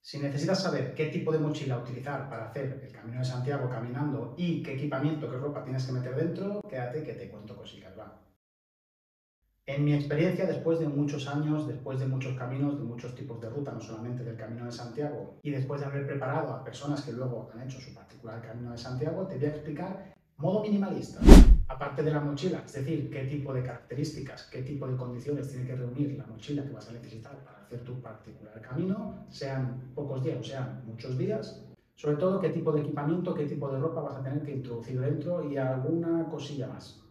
Si necesitas saber qué tipo de mochila utilizar para hacer el Camino de Santiago caminando y qué equipamiento, qué ropa tienes que meter dentro, quédate que te cuento cositas, va. En mi experiencia, después de muchos años, después de muchos caminos, de muchos tipos de ruta, no solamente del Camino de Santiago, y después de haber preparado a personas que luego han hecho su particular Camino de Santiago, te voy a explicar modo minimalista. Aparte de la mochila, es decir, qué tipo de características, qué tipo de condiciones tiene que reunir la mochila que vas a necesitar para hacer tu particular camino, sean pocos días o sean muchos días. Sobre todo, qué tipo de equipamiento, qué tipo de ropa vas a tener que introducir dentro y alguna cosilla más.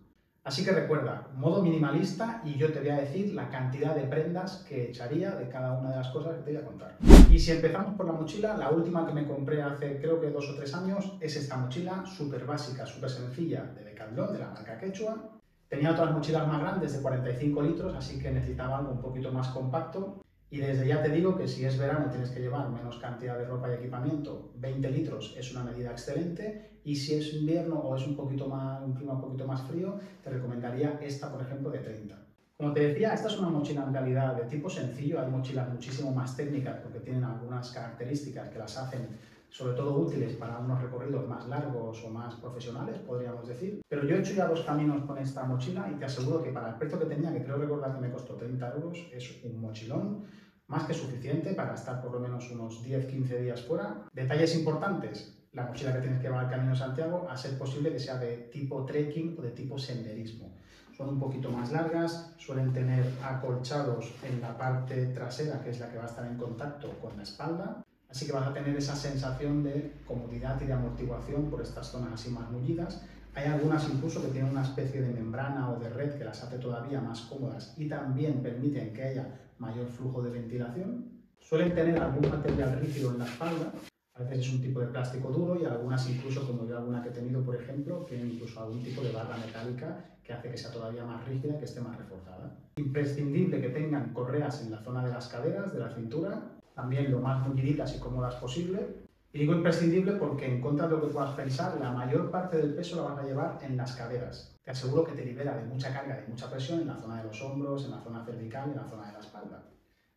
Así que recuerda, modo minimalista y yo te voy a decir la cantidad de prendas que echaría de cada una de las cosas que te voy a contar. Y si empezamos por la mochila, la última que me compré hace creo que 2 o 3 años es esta mochila súper básica, súper sencilla de Decathlon, de la marca Quechua. Tenía otras mochilas más grandes de 45 litros, así que necesitaba algo un poquito más compacto. Y desde ya te digo que si es verano y tienes que llevar menos cantidad de ropa y equipamiento, 20 litros es una medida excelente. Y si es invierno o es un clima un poquito más frío, te recomendaría esta, por ejemplo, de 30. Como te decía, esta es una mochila en realidad de tipo sencillo. Hay mochilas muchísimo más técnicas porque tienen algunas características que las hacen sobre todo útiles para unos recorridos más largos o más profesionales, podríamos decir. Pero yo he hecho ya 2 caminos con esta mochila y te aseguro que para el precio que tenía, que creo recordar que me costó 30 euros, es un mochilón más que suficiente para estar por lo menos unos 10-15 días fuera. Detalles importantes: la mochila que tienes que llevar al Camino de Santiago, a ser posible que sea de tipo trekking o de tipo senderismo. Son un poquito más largas, suelen tener acolchados en la parte trasera, que es la que va a estar en contacto con la espalda, así que vas a tener esa sensación de comodidad y de amortiguación por estas zonas así más mullidas. Hay algunas incluso que tienen una especie de membrana o de red que las hace todavía más cómodas y también permiten que haya mayor flujo de ventilación. Suelen tener algún material rígido en la espalda, a veces es un tipo de plástico duro y algunas incluso, como yo alguna que he tenido por ejemplo, tienen incluso algún tipo de barra metálica que hace que sea todavía más rígida y que esté más reforzada. Imprescindible que tengan correas en la zona de las caderas, de la cintura, también lo más mulliditas y cómodas posible. Y digo imprescindible porque, en contra de lo que puedas pensar, la mayor parte del peso la vas a llevar en las caderas. Te aseguro que te libera de mucha carga, de mucha presión en la zona de los hombros, en la zona cervical y en la zona de la espalda.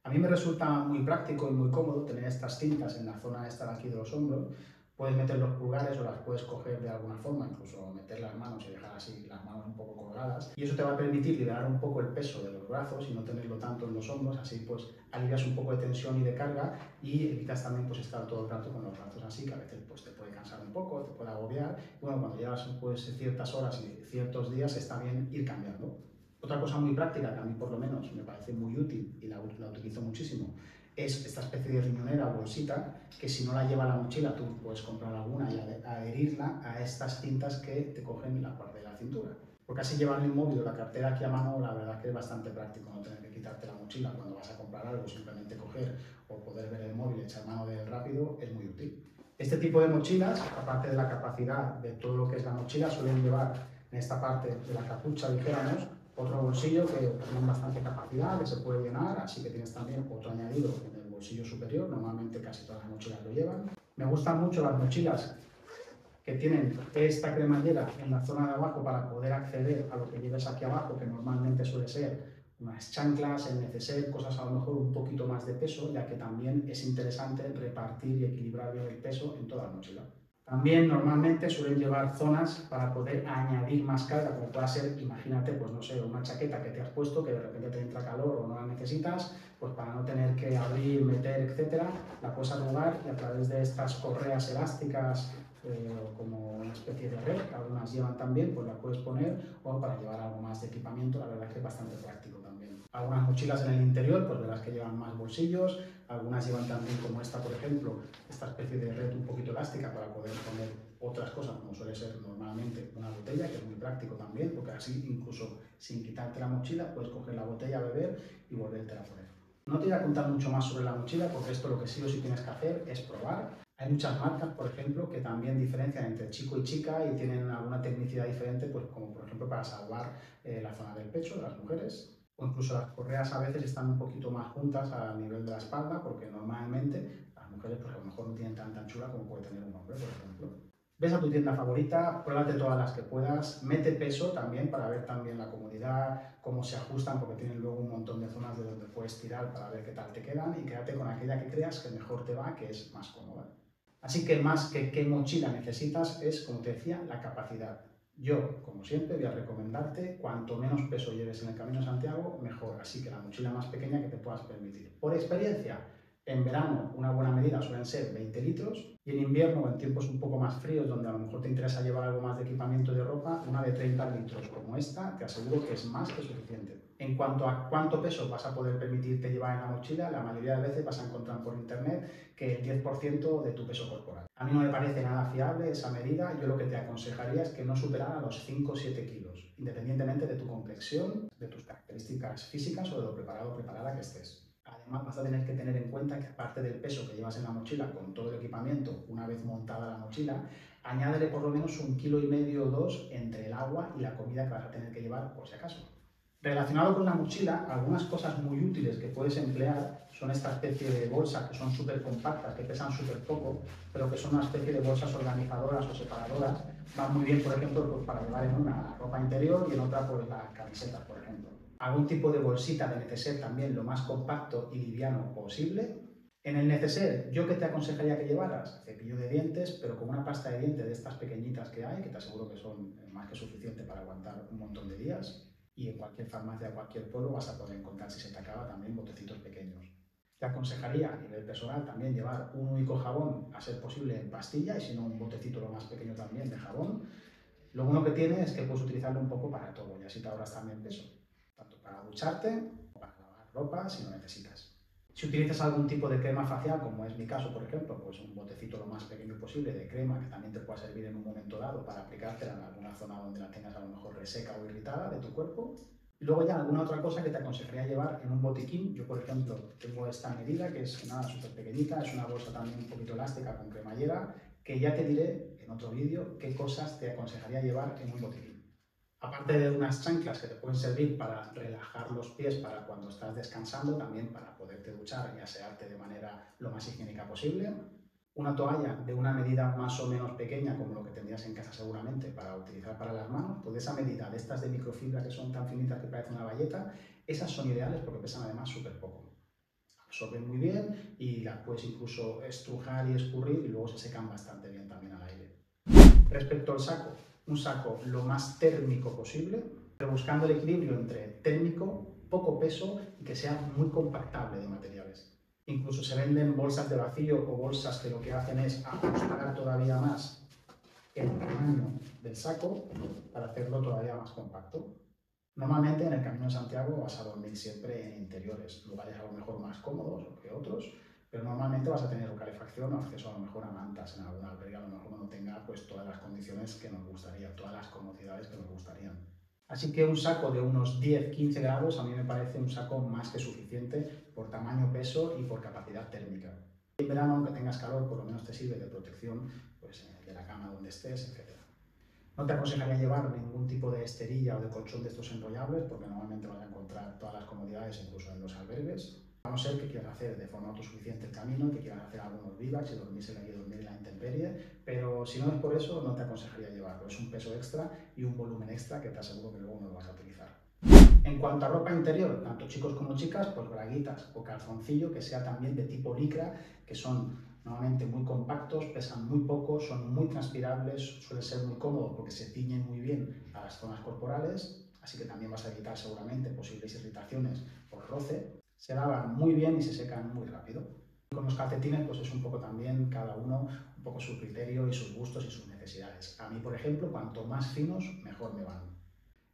A mí me resulta muy práctico y muy cómodo tener estas cintas en la zona esta de aquí de los hombros. Puedes meter los pulgares o las puedes coger de alguna forma, incluso meter las manos y dejar así las manos un poco colgadas. Y eso te va a permitir liberar un poco el peso de los brazos y no tenerlo tanto en los hombros, así pues alivias un poco de tensión y de carga y evitas también pues estar todo el rato con los brazos así, que a veces pues te puede cansar un poco, te puede agobiar. Y bueno, cuando llevas pues ciertas horas y ciertos días está bien ir cambiando. Otra cosa muy práctica que a mí por lo menos me parece muy útil y la utilizo muchísimo es esta especie de riñonera o bolsita que, si no la lleva la mochila, tú puedes comprar alguna y adherirla a estas cintas que te cogen la parte de la cintura. Porque así, llevar el móvil o la cartera aquí a mano, la verdad que es bastante práctico no tener que quitarte la mochila cuando vas a comprar algo, simplemente coger o poder ver el móvil y echar mano de él rápido es muy útil. Este tipo de mochilas, aparte de la capacidad de todo lo que es la mochila, suelen llevar en esta parte de la capucha, dijéramos, otro bolsillo que tiene bastante capacidad, que se puede llenar, así que tienes también otro añadido en el bolsillo superior. Normalmente casi todas las mochilas lo llevan. Me gustan mucho las mochilas que tienen esta cremallera en la zona de abajo para poder acceder a lo que lleves aquí abajo, que normalmente suele ser unas chanclas, el neceser, cosas a lo mejor un poquito más de peso, ya que también es interesante repartir y equilibrar bien el peso en toda la mochila. También normalmente suelen llevar zonas para poder añadir más carga, como pueda ser, imagínate, pues no sé, una chaqueta que te has puesto que de repente te entra calor o no la necesitas, pues para no tener que abrir, meter, etcétera, la puedes arrugar y a través de estas correas elásticas como una especie de red, que algunas llevan también, pues la puedes poner, o para llevar algo más de equipamiento, la verdad es que es bastante práctico también. Algunas mochilas en el interior, pues verás que llevan más bolsillos, algunas llevan también, como esta por ejemplo, esta especie de red un poquito elástica para poder poner otras cosas, como suele ser normalmente una botella, que es muy práctico también, porque así incluso sin quitarte la mochila puedes coger la botella a beber y volvértela a poner. No te voy a contar mucho más sobre la mochila, porque esto lo que sí o sí tienes que hacer es probar. Hay muchas marcas, por ejemplo, que también diferencian entre chico y chica y tienen alguna tecnicidad diferente, pues como por ejemplo para salvar la zona del pecho de las mujeres, o incluso las correas a veces están un poquito más juntas al nivel de la espalda, porque normalmente las mujeres pues a lo mejor no tienen tanta anchura como puede tener un hombre, por ejemplo. Ves a tu tienda favorita, pruébate todas las que puedas, mete peso también para ver también la comodidad, cómo se ajustan, porque tienen luego un montón de zonas de donde puedes tirar para ver qué tal te quedan y quédate con aquella que creas que mejor te va, que es más cómoda. Así que más que qué mochila necesitas es, como te decía, la capacidad. Yo, como siempre, voy a recomendarte cuanto menos peso lleves en el Camino de Santiago, mejor. Así que la mochila más pequeña que te puedas permitir. Por experiencia, en verano una buena medida suelen ser 20 litros y en invierno o en tiempos un poco más fríos donde a lo mejor te interesa llevar algo más de equipamiento y de ropa, una de 30 litros como esta te aseguro que es más que suficiente. En cuanto a cuánto peso vas a poder permitirte llevar en la mochila, la mayoría de veces vas a encontrar por internet que el 10% de tu peso corporal. A mí no me parece nada fiable esa medida, yo lo que te aconsejaría es que no superara los 5 o 7 kilos, independientemente de tu complexión, de tus características físicas o de lo preparado o preparada que estés. Además, vas a tener que tener en cuenta que aparte del peso que llevas en la mochila con todo el equipamiento, una vez montada la mochila, añádele por lo menos 1,5 kg o 2 entre el agua y la comida que vas a tener que llevar por si acaso. Relacionado con la mochila, algunas cosas muy útiles que puedes emplear son esta especie de bolsas que son súper compactas, que pesan súper poco, pero que son una especie de bolsas organizadoras o separadoras. Van muy bien, por ejemplo, pues para llevar en una la ropa interior y en otra pues las camisetas, por ejemplo. Algún tipo de bolsita de neceser también lo más compacto y liviano posible. En el neceser, ¿yo qué te aconsejaría que llevaras? Cepillo de dientes, pero con una pasta de dientes de estas pequeñitas que hay, que te aseguro que son más que suficiente para aguantar un montón de días. Y en cualquier farmacia de cualquier pueblo vas a poder encontrar, si se te acaba, también botecitos pequeños. Te aconsejaría a nivel personal también llevar un único jabón, a ser posible en pastilla, y si no un botecito lo más pequeño también de jabón. Lo bueno que tiene es que puedes utilizarlo un poco para todo y así te ahorras también peso, tanto para ducharte como para lavar ropa si lo necesitas. Si utilizas algún tipo de crema facial, como es mi caso, por ejemplo, pues un botecito lo más pequeño posible de crema que también te pueda servir en un momento dado para aplicártela en alguna zona donde la tengas a lo mejor reseca o irritada de tu cuerpo. Y luego ya alguna otra cosa que te aconsejaría llevar en un botiquín. Yo, por ejemplo, tengo esta medida que es nada súper pequeñita, es una bolsa también un poquito elástica con cremallera, que ya te diré en otro vídeo qué cosas te aconsejaría llevar en un botiquín. Aparte de unas chanclas que te pueden servir para relajar los pies para cuando estás descansando, también para poderte duchar y asearte de manera lo más higiénica posible. Una toalla de una medida más o menos pequeña, como lo que tendrías en casa seguramente, para utilizar para las manos, pues de esa medida, de estas de microfibra que son tan finitas que parecen una bayeta, esas son ideales porque pesan además súper poco. Absorben muy bien y las puedes incluso estrujar y escurrir y luego se secan bastante bien también al aire. Respecto al saco, un saco lo más térmico posible, pero buscando el equilibrio entre térmico, poco peso y que sea muy compactable de materiales. Incluso se venden bolsas de vacío o bolsas que lo que hacen es ajustar todavía más el tamaño del saco para hacerlo todavía más compacto. Normalmente en el Camino de Santiago vas a dormir siempre en interiores, lugares a lo mejor más cómodos que otros, pero normalmente vas a tener calefacción o acceso a lo mejor a mantas en alguna albergue, a lo mejor no tenga pues todas las condiciones que nos gustaría, todas las comodidades que nos gustarían. Así que un saco de unos 10-15 grados a mí me parece un saco más que suficiente por tamaño, peso y por capacidad térmica. En verano, aunque tengas calor, por lo menos te sirve de protección pues, de la cama donde estés, etc. No te aconsejaría llevar ningún tipo de esterilla o de colchón de estos enrollables porque normalmente vas a encontrar todas las comodidades incluso en los albergues. A no ser que quieras hacer de forma autosuficiente el camino, que quieras hacer algunos bivacs y dormirse aquí, dormir en la intemperie, pero si no es por eso no te aconsejaría llevarlo. Es un peso extra y un volumen extra que te aseguro que luego no lo vas a utilizar. En cuanto a ropa interior, tanto chicos como chicas, pues braguitas o calzoncillo que sea también de tipo licra, que son normalmente muy compactos, pesan muy poco, son muy transpirables, suelen ser muy cómodos porque se ciñen muy bien a las zonas corporales, así que también vas a evitar seguramente posibles irritaciones por roce. Se lavan muy bien y se secan muy rápido. Con los calcetines pues es un poco también cada uno, un poco su criterio y sus gustos y sus necesidades. A mí, por ejemplo, cuanto más finos, mejor me van.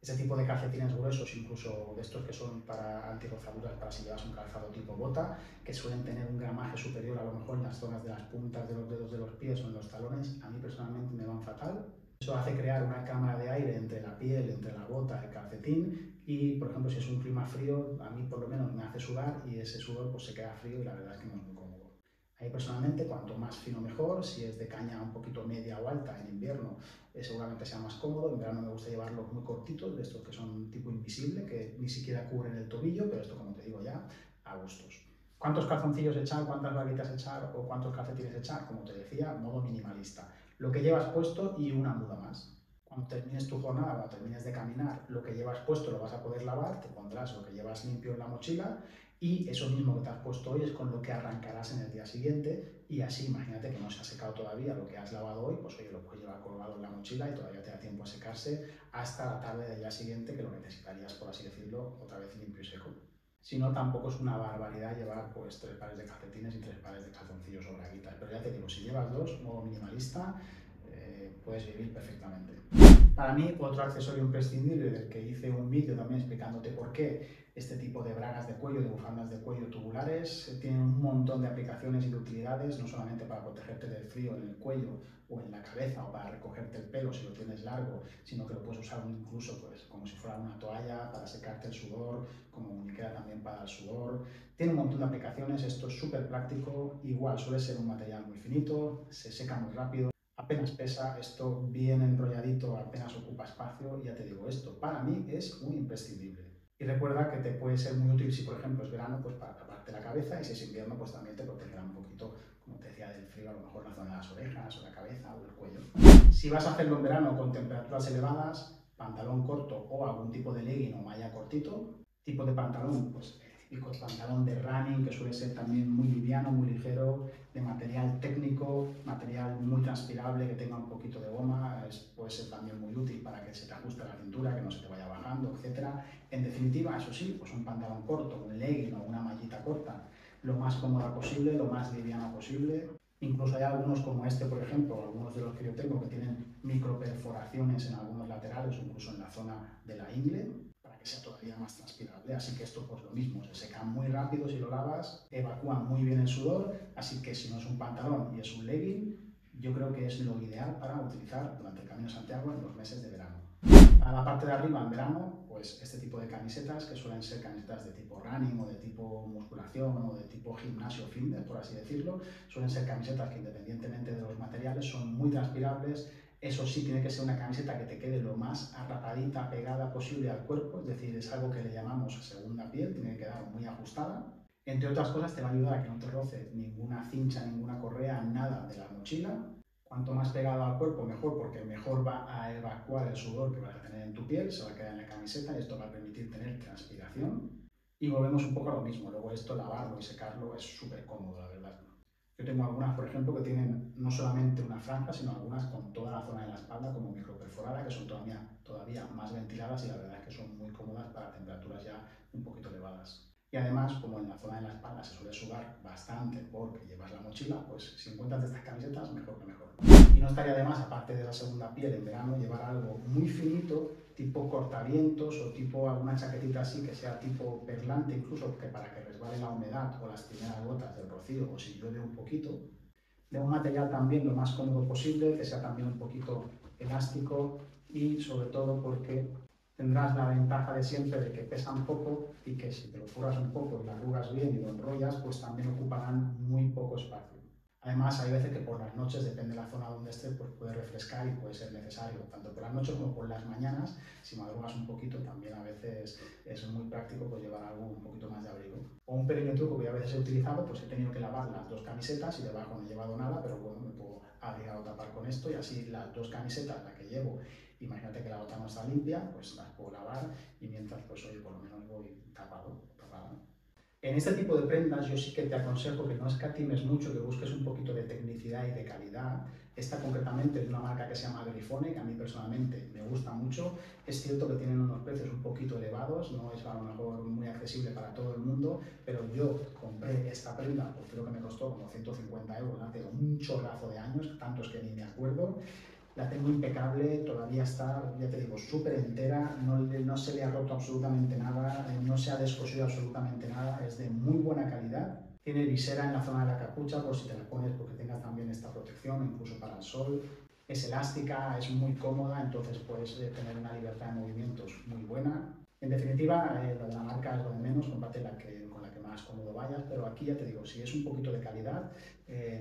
Ese tipo de calcetines gruesos, incluso de estos que son para antirrozaduras, para si llevas un calzado tipo bota, que suelen tener un gramaje superior a lo mejor en las zonas de las puntas de los dedos de los pies o en los talones, a mí personalmente me van fatal. Eso hace crear una cámara de aire entre la piel, entre la bota, el calcetín y, por ejemplo, si es un clima frío, a mí por lo menos me hace sudar y ese sudor pues se queda frío y la verdad es que no es muy cómodo. A mí personalmente, cuanto más fino mejor, si es de caña un poquito media o alta en invierno, seguramente sea más cómodo. En verano me gusta llevarlos muy cortitos, de estos que son tipo invisible, que ni siquiera cubren el tobillo, pero esto, como te digo ya, a gustos. ¿Cuántos calzoncillos echar, cuántas braguitas echar o cuántos calcetines echar? Como te decía, modo minimalista. lo que llevas puesto y una muda más. Cuando termines tu jornada, cuando termines de caminar, lo que llevas puesto lo vas a poder lavar, te pondrás lo que llevas limpio en la mochila y eso mismo que te has puesto hoy es con lo que arrancarás en el día siguiente y así, imagínate que no se ha secado todavía lo que has lavado hoy, pues oye, lo puedes llevar colgado en la mochila y todavía te da tiempo a secarse hasta la tarde del día siguiente, que lo necesitarías, por así decirlo, otra vez limpio y seco. Si no, tampoco es una barbaridad llevar pues 3 pares de calcetines y 3 pares de calzoncillos o braguitas, pero ya te digo, si llevas 2, modo minimalista, puedes vivir perfectamente. Para mí, otro accesorio imprescindible del que hice un vídeo también explicándote por qué este tipo de bragas de cuello, de bufandas de cuello tubulares, tienen un montón de aplicaciones y de utilidades, no solamente para protegerte del frío en el cuello o en la cabeza o para recogerte el pelo si lo tienes largo, sino que lo puedes usar incluso pues, como si fuera una toalla para secarte el sudor, como muñequera también para el sudor. Tiene un montón de aplicaciones, esto es súper práctico, igual suele ser un material muy finito, se seca muy rápido. Apenas pesa, esto bien enrolladito, apenas ocupa espacio, y ya te digo, esto para mí es un imprescindible. Y recuerda que te puede ser muy útil si por ejemplo es verano, pues para taparte la cabeza, y si es invierno, pues también te protegerá un poquito, como te decía, del frío, a lo mejor la zona de las orejas, o la cabeza, o el cuello. Si vas a hacerlo en verano con temperaturas elevadas, pantalón corto o algún tipo de legging o malla cortito, tipo de pantalón, pues típico pantalón de running, que suele ser también muy liviano, muy ligero, de material técnico, material muy transpirable, que tenga un poquito de goma, puede ser también muy útil para que se te ajuste la cintura, que no se te vaya bajando, etc. En definitiva, eso sí, pues un pantalón corto, un legging o una mallita corta, lo más cómoda posible, lo más liviana posible. Incluso hay algunos como este, por ejemplo, algunos de los que yo tengo que tienen microperforaciones en algunos laterales o incluso en la zona de la ingle, para que sea todavía más transpirable. Así que esto pues lo mismo, se seca muy rápido si lo lavas, evacúa muy bien el sudor, así que si no es un pantalón y es un legging, yo creo que es lo ideal para utilizar durante el Camino de Santiago en los meses de verano. Para la parte de arriba en verano, pues este tipo de camisetas, que suelen ser camisetas de tipo running o de tipo musculación o de tipo gimnasio fitness, por así decirlo, suelen ser camisetas que independientemente de los materiales son muy transpirables. Eso sí, tiene que ser una camiseta que te quede lo más arrapadita, pegada posible al cuerpo, es decir, es algo que le llamamos segunda piel, tiene que quedar muy ajustada. Entre otras cosas, te va a ayudar a que no te roce ninguna cincha, ninguna correa, nada de la mochila. Cuanto más pegado al cuerpo, mejor, porque mejor va a evacuar el sudor que vas a tener en tu piel, se va a quedar en la camiseta y esto va a permitir tener transpiración. Y volvemos un poco a lo mismo, luego esto lavarlo y secarlo es súper cómodo, la verdad. Yo tengo algunas, por ejemplo, que tienen no solamente una franja, sino algunas con toda la zona de la espalda como microperforada, que son todavía más ventiladas y la verdad es que son muy cómodas para temperaturas ya un poquito elevadas. Y además, como en la zona de la espalda se suele sudar bastante porque llevas la mochila, pues si encuentras estas camisetas, mejor que mejor. Y no estaría de más, aparte de la segunda piel en verano, llevar algo muy finito, tipo cortavientos o tipo alguna chaquetita así que sea tipo perlante, incluso que para que resbale la humedad o las primeras gotas del rocío o si llueve un poquito. De un material también lo más cómodo posible, que sea también un poquito elástico y sobre todo porque tendrás la ventaja de siempre de que pesan poco y que si te lo forras un poco y lo arrugas bien y lo enrollas, pues también ocuparán muy poco espacio. Además, hay veces que por las noches, depende de la zona donde estés, pues puede refrescar y puede ser necesario, tanto por las noches como por las mañanas. Si madrugas un poquito, también a veces es muy práctico pues, llevar algo un poquito más de abrigo. O un pequeño truco que yo a veces he utilizado, pues he tenido que lavar las dos camisetas y debajo no he llevado nada, pero bueno, me puedo abrigar o tapar con esto y así las dos camisetas, la que llevo, imagínate que la otra no está limpia, pues las puedo lavar y mientras, pues oye, por lo menos voy tapado, tapada. En este tipo de prendas yo sí que te aconsejo que no escatimes mucho, que busques un poquito de tecnicidad y de calidad. Esta concretamente es de una marca que se llama Grifone, que a mí personalmente me gusta mucho. Es cierto que tienen unos precios un poquito elevados, no es a lo mejor muy accesible para todo el mundo, pero yo compré esta prenda, pues creo que me costó como 150 euros hace un chorrazo de años, tantos que ni me acuerdo. La tengo impecable, todavía está, ya te digo, súper entera, no se le ha roto absolutamente nada, no se ha descosido absolutamente nada, es de muy buena calidad. Tiene visera en la zona de la capucha por si te la pones porque tengas también esta protección, incluso para el sol. Es elástica, es muy cómoda, entonces puedes tener una libertad de movimientos muy buena. En definitiva, lo de la marca es lo de menos, comparte con la que más cómodo vayas, pero aquí ya te digo, si es un poquito de calidad,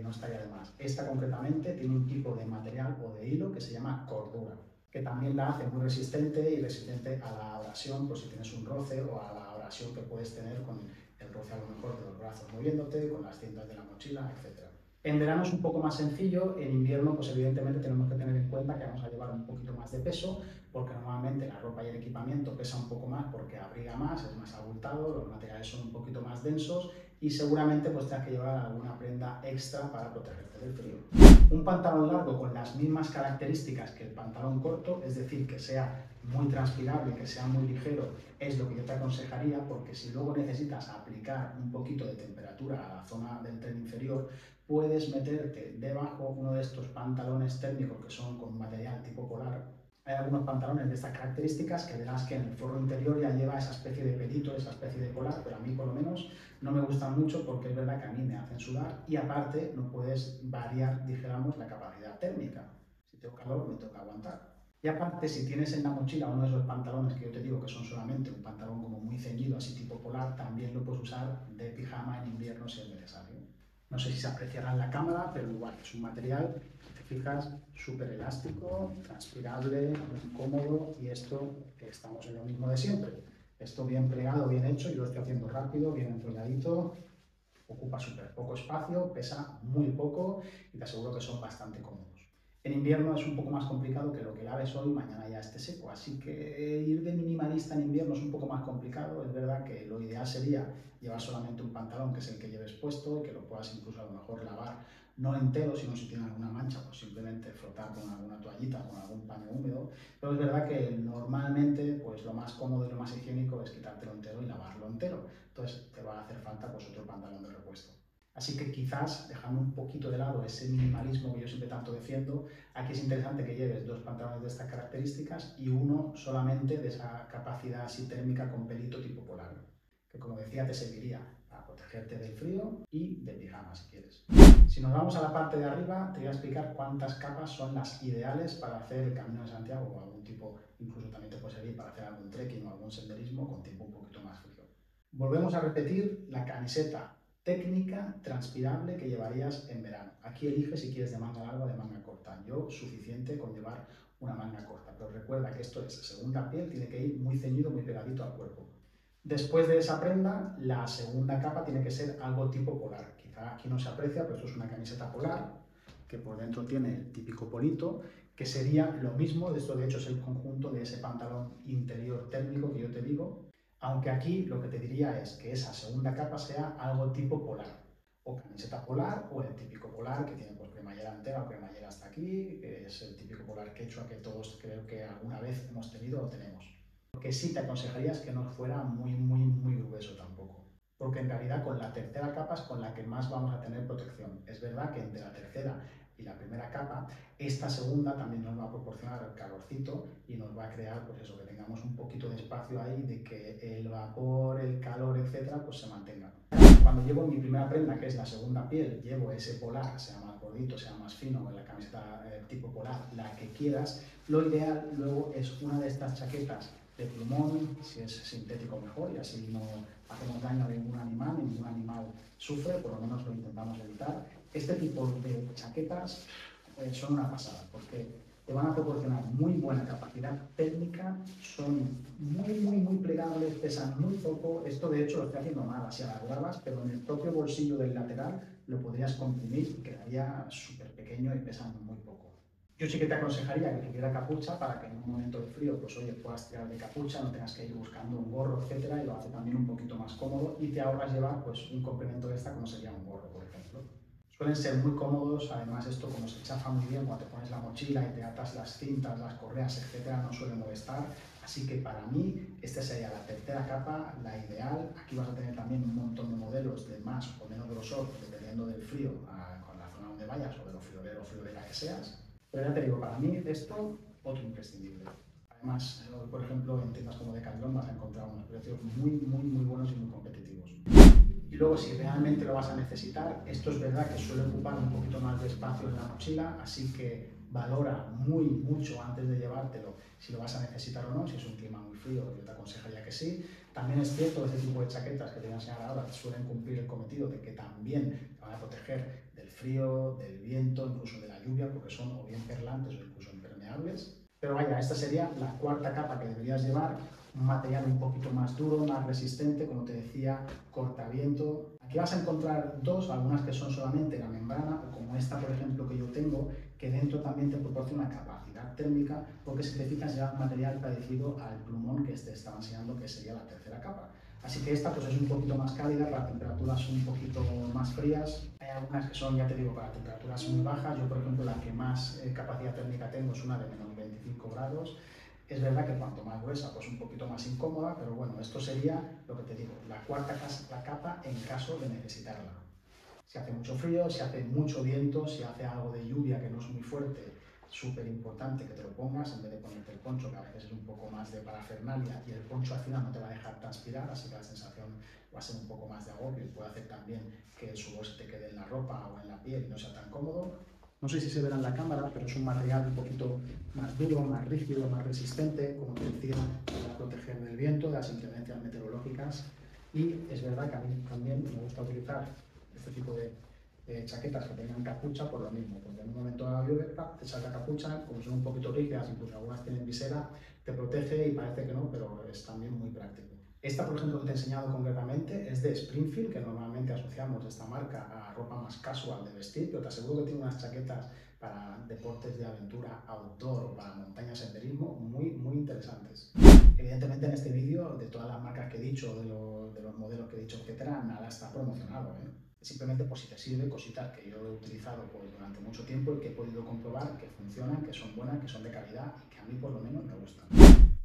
no estaría de más. Esta concretamente tiene un tipo de material o de hilo que se llama cordura, que también la hace muy resistente y resistente a la abrasión, pues si tienes un roce o a la abrasión que puedes tener con el roce a lo mejor de los brazos moviéndote, con las cintas de la mochila, etc. En verano es un poco más sencillo, en invierno pues evidentemente tenemos que tener en cuenta que vamos a llevar un poquito más de peso, porque normalmente la ropa y el equipamiento pesa un poco más porque abriga más, es más abultado, los materiales son un poquito más densos y seguramente pues tengas que llevar alguna prenda extra para protegerte del frío. Un pantalón largo con las mismas características que el pantalón corto, es decir, que sea muy transpirable, que sea muy ligero, es lo que yo te aconsejaría, porque si luego necesitas aplicar un poquito de temperatura a la zona del tren inferior, puedes meterte debajo uno de estos pantalones térmicos que son con material tipo polar. Hay algunos pantalones de estas características que verás que en el forro interior ya lleva esa especie de pelito, esa especie de polar, pero a mí por lo menos no me gustan mucho porque es verdad que a mí me hacen sudar y aparte no puedes variar, dijéramos, la capacidad térmica. Si tengo calor, me toca aguantar. Y aparte, si tienes en la mochila uno de esos pantalones que yo te digo que son solamente un pantalón como muy ceñido, así tipo polar, también lo puedes usar de pijama en invierno si es necesario. No sé si se apreciará en la cámara, pero igual, es un material, si te fijas, súper elástico, transpirable, muy cómodo y esto que estamos en lo mismo de siempre. Esto bien plegado, bien hecho, y lo estoy haciendo rápido, bien enrolladito, ocupa súper poco espacio, pesa muy poco y te aseguro que son bastante cómodos. En invierno es un poco más complicado que lo que laves hoy, mañana ya esté seco, así que ir de minimalista en invierno es un poco más complicado. Es verdad que lo ideal sería llevar solamente un pantalón, que es el que lleves puesto, y que lo puedas incluso a lo mejor lavar, no entero, sino si tiene alguna mancha, pues simplemente frotar con alguna toallita, con algún paño húmedo. Pero es verdad que normalmente pues lo más cómodo y lo más higiénico es quitártelo entero y lavarlo entero. Entonces te va a hacer falta pues otro pantalón de repuesto. Así que quizás, dejando un poquito de lado ese minimalismo que yo siempre tanto defiendo, aquí es interesante que lleves dos pantalones de estas características y uno solamente de esa capacidad así térmica con pelito tipo polar, que como decía te serviría para protegerte del frío y de pijama si quieres. Si nos vamos a la parte de arriba, te voy a explicar cuántas capas son las ideales para hacer el Camino de Santiago o algún tipo, incluso también te puede servir para hacer algún trekking o algún senderismo con tiempo un poquito más frío. Volvemos a repetir la camiseta técnica transpirable que llevarías en verano. Aquí elige si quieres de manga larga o de manga corta. Yo suficiente con llevar una manga corta, pero recuerda que esto es segunda piel, tiene que ir muy ceñido, muy pegadito al cuerpo. Después de esa prenda, la segunda capa tiene que ser algo tipo polar. Quizá aquí no se aprecia, pero esto es una camiseta polar que por dentro tiene el típico polito, que sería lo mismo, esto de hecho es el conjunto de ese pantalón interior térmico que yo te digo, aunque aquí lo que te diría es que esa segunda capa sea algo tipo polar, o camiseta polar, o el típico polar que tiene pues cremallera entera o cremallera hasta aquí, que es el típico polar quechua que todos creo que alguna vez hemos tenido o tenemos. Lo que sí te aconsejaría es que no fuera muy grueso tampoco, porque en realidad con la tercera capa es con la que más vamos a tener protección. Es verdad que entre la tercera y la primera capa, esta segunda también nos va a proporcionar el calorcito y nos va a crear, pues eso, que tengamos un poquito de espacio ahí, de que el vapor, el calor, etcétera, pues se mantenga. Cuando llevo mi primera prenda, que es la segunda piel, llevo ese polar, sea más gordito, sea más fino, la camiseta tipo polar, la que quieras, lo ideal luego es una de estas chaquetas de plumón, si es sintético mejor, y así no hacemos daño a ningún animal sufre, por lo menos lo intentamos evitar. Este tipo de chaquetas son una pasada, porque te van a proporcionar muy buena capacidad técnica, son muy plegables, pesan muy poco. Esto de hecho lo estoy haciendo mal, así a las bravas, pero en el propio bolsillo del lateral lo podrías comprimir y quedaría súper pequeño y pesan muy poco. Yo sí que te aconsejaría que tuviera capucha para que en un momento de frío, pues oye, puedas tirar de capucha, no tengas que ir buscando un gorro, etcétera, y lo hace también un poquito más cómodo y te ahorras llevar pues un complemento de esta como sería un gorro, por ejemplo. Suelen ser muy cómodos, además esto como se chafa muy bien cuando te pones la mochila y te atas las cintas, las correas, etcétera, no suele molestar. Así que para mí esta sería la tercera capa, la ideal. Aquí vas a tener también un montón de modelos de más o menos grosor, dependiendo del frío, con la zona donde vayas o de lo friolero o friolera que seas. Pero ya te digo, para mí esto, otro imprescindible. Además, por ejemplo, en tiendas como Decathlon vas a encontrar unos precios muy buenos y muy competitivos. Y luego, si realmente lo vas a necesitar, esto es verdad que suele ocupar un poquito más de espacio en la mochila, así que valora mucho antes de llevártelo si lo vas a necesitar o no. Si es un clima muy frío, yo te aconsejaría que sí. También es cierto que este tipo de chaquetas que te voy a enseñar ahora suelen cumplir el cometido de que también te van a proteger del frío, del viento, incluso de la lluvia, porque son o bien perlantes o incluso impermeables. Pero vaya, esta sería la cuarta capa que deberías llevar, un material un poquito más duro, más resistente, como te decía, cortaviento. Aquí vas a encontrar dos, algunas que son solamente la membrana, o como esta, por ejemplo, que yo tengo, que dentro también te proporciona capacidad térmica, porque si te fijas ya un material parecido al plumón que te estaba enseñando, que sería la tercera capa. Así que esta pues es un poquito más cálida para temperaturas un poquito más frías. Hay algunas que son, ya te digo, para temperaturas muy bajas. Yo, por ejemplo, la que más capacidad térmica tengo es una de menos 25 grados. Es verdad que cuanto más gruesa, pues un poquito más incómoda, pero bueno, esto sería lo que te digo, la cuarta capa en caso de necesitarla. Si hace mucho frío, si hace mucho viento, si hace algo de lluvia que no es muy fuerte, súper importante que te lo pongas en vez de ponerte el poncho, que a veces es un poco más de parafernalia y el poncho al final no te va a dejar transpirar, así que la sensación va a ser un poco más de agobio y puede hacer también que el sudor se te quede en la ropa o en la piel y no sea tan cómodo. No sé si se verá en la cámara, pero es un material un poquito más duro, más rígido, más resistente, como te decía, para proteger del viento, de las inclemencias meteorológicas. Y es verdad que a mí también me gusta utilizar este tipo de chaquetas que tengan capucha por lo mismo, porque en un momento dado llueve, te echas la capucha, como son un poquito rígidas, incluso algunas tienen visera, te protege y parece que no, pero es también muy práctico. Esta, por ejemplo, que te he enseñado concretamente es de Springfield, que normalmente asociamos esta marca a ropa más casual de vestir, pero te aseguro que tiene unas chaquetas para deportes de aventura outdoor o para montaña senderismo muy interesantes. Evidentemente en este vídeo, de todas las marcas que he dicho, de los modelos que he dicho, etcétera, nada está promocionado, ¿eh? Simplemente por si te sirve, cositas que yo he utilizado pues, durante mucho tiempo y que he podido comprobar que funcionan, que son buenas, que son de calidad y que a mí por lo menos me gustan.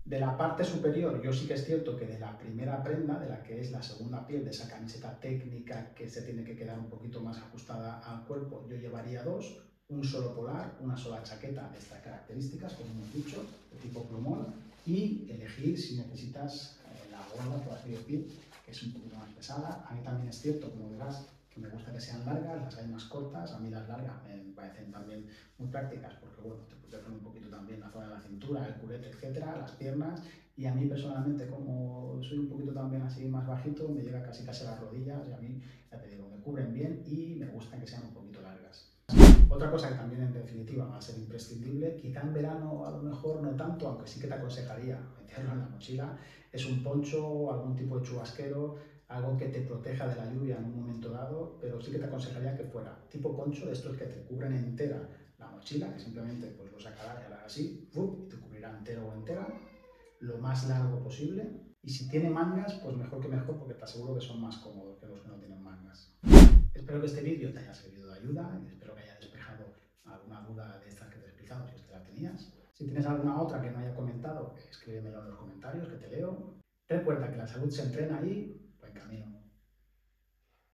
De la parte superior, yo sí que es cierto que de la primera prenda, de la que es la segunda piel, de esa camiseta técnica que se tiene que quedar un poquito más ajustada al cuerpo, yo llevaría dos, un solo polar, una sola chaqueta de estas características, como hemos dicho, de tipo plumón, y elegir si necesitas la gorra, por así decir, que es un poquito más pesada. A mí también es cierto, como verás, que me gusta que sean largas, las hay más cortas, a mí las largas me parecen también muy prácticas porque bueno, te protegen un poquito también la zona de la cintura, el culete, etcétera, las piernas, y a mí personalmente, como soy un poquito también así más bajito, me llega casi a las rodillas y a mí, ya te digo, me cubren bien y me gusta que sean un poquito largas. Otra cosa que también en definitiva va a ser imprescindible, quizá en verano a lo mejor no tanto, aunque sí que te aconsejaría meterlo en la mochila, es un poncho o algún tipo de chubasquero, algo que te proteja de la lluvia en un momento dado, pero sí que te aconsejaría que fuera tipo poncho, de estos que te cubren entera la mochila, que simplemente pues lo sacarás y harás así, y te cubrirá entero o entera, lo más largo posible, y si tiene mangas, pues mejor que mejor, porque te aseguro que son más cómodos que los que no tienen mangas. Espero que este vídeo te haya servido de ayuda y espero que haya despejado alguna duda de estas que te he explicado, si es que la tenías. Si tienes alguna otra que no haya comentado, escríbemelo en los comentarios, que te leo. Recuerda que la salud se entrena y buen camino.